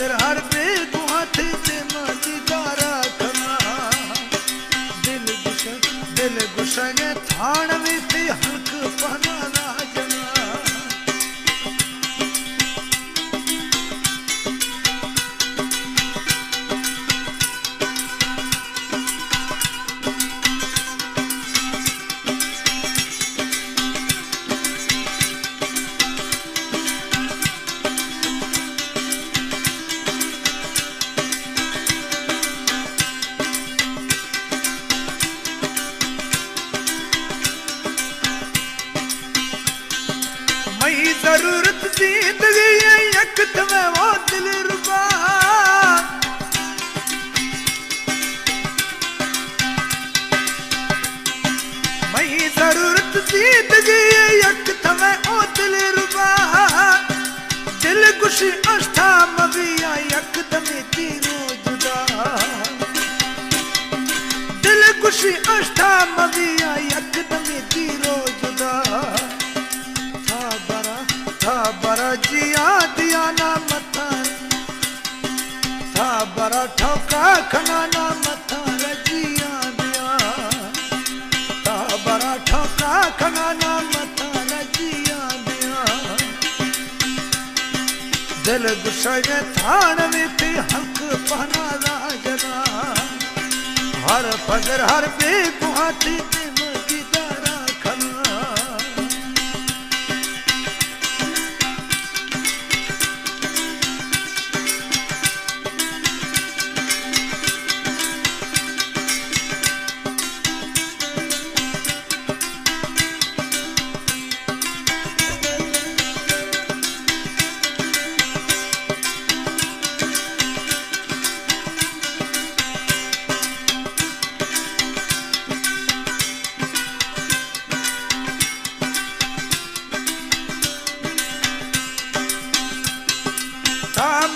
फजर हर बेगुआ थी ते दीदारा खना दिल गुस्सा ने थान में ते हल्क पना राजना जरूरत जिंदगी यक तुम्हें वो दिल रुबा मई जरूरत जिंदगी यक तुम्हें वो दिल रुबा दिल खुशी अष्टा मविया यक तमें तीनों जुदा दिल खुशी अष्टा मविया यक तमें तीनों जुदा बरा जिया दिया ना मथा था बरा ठोका खना ना मथा रजिया दिया था बरा ठोका खना ना मथा रजिया दिया दिल गुस्सा ने थान में थी हक पहना राजना हर फजर हर बेगुआ थी दीदारा खना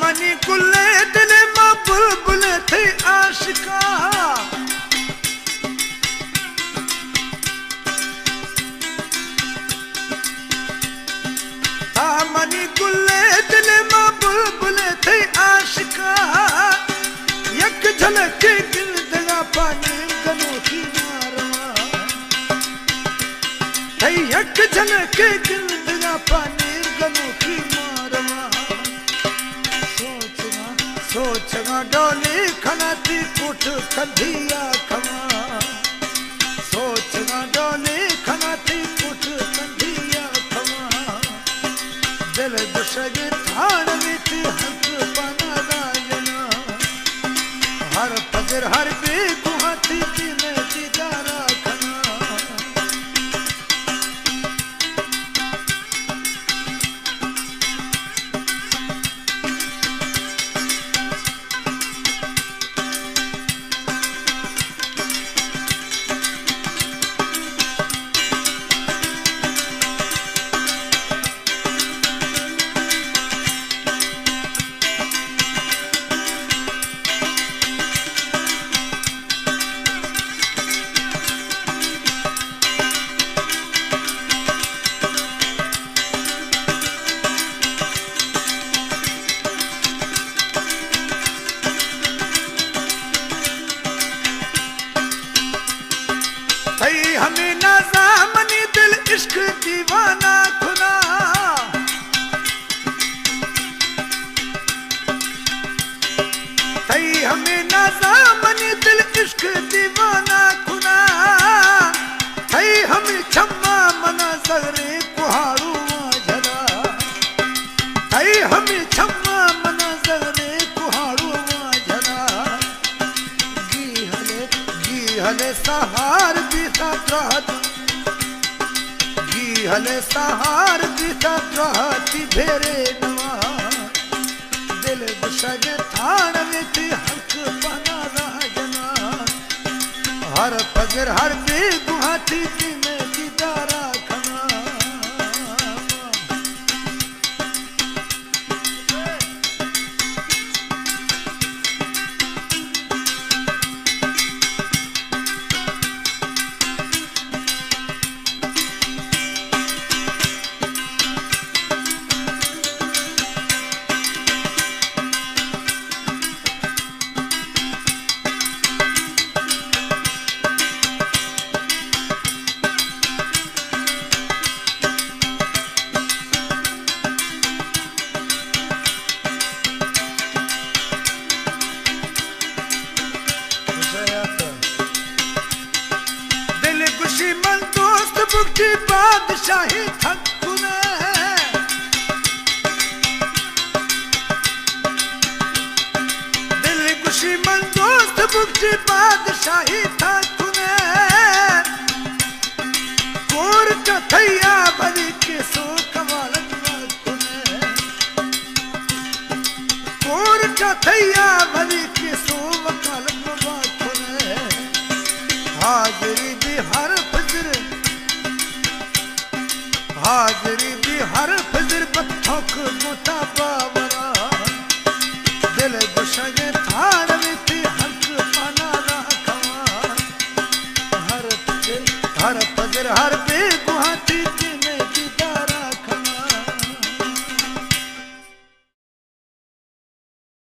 मनी कुल्ले दिल में बुलबुल थे आशिका मनी कुल्ले दिल में बुलबुल थे आशिका यक झलक दिल दगा पानी गनोखी मारवा यक झलक दिल दगा पानी गनोखी मारवा सोचना डोली खनाती कुठ कंधिया खमा सोचना डोली खनाती कुठ कंधिया खमा दिल दुशगे थान में थी हक पना राजना हर फजर हर बेगुआ थी में दीदारा खना हमें नाज़ामनी दिल इश्क दीवाना खुदा हमें नाज़ामनी दिल इश्क दीवाना खुदा हमें छम्मा मना सगरे कुहाड़ू झरा हमें छम्मा मना सगरे कुहाड़ू झरा गी हले सहार हले सहार बीता रहती भेरे नवा दिल गुस्सा ने थान में थी हक पना राजना हर फजर हर बेगुआ थी में दीदारा खना बादशाही थकुने दिल खुशी मन दोस्त बुक्ति बादशाही थकुने कोर कथैया भरी के सो कवालत वकुने कोर कथैया भरी के सो वकालत वकुने हाजरी भी हर फजर हाजरी भी हर फजर बत्थोक मोटा बावरा दिल गुशगे थाड़ में थी हक पाना ना खवा हर फजर हर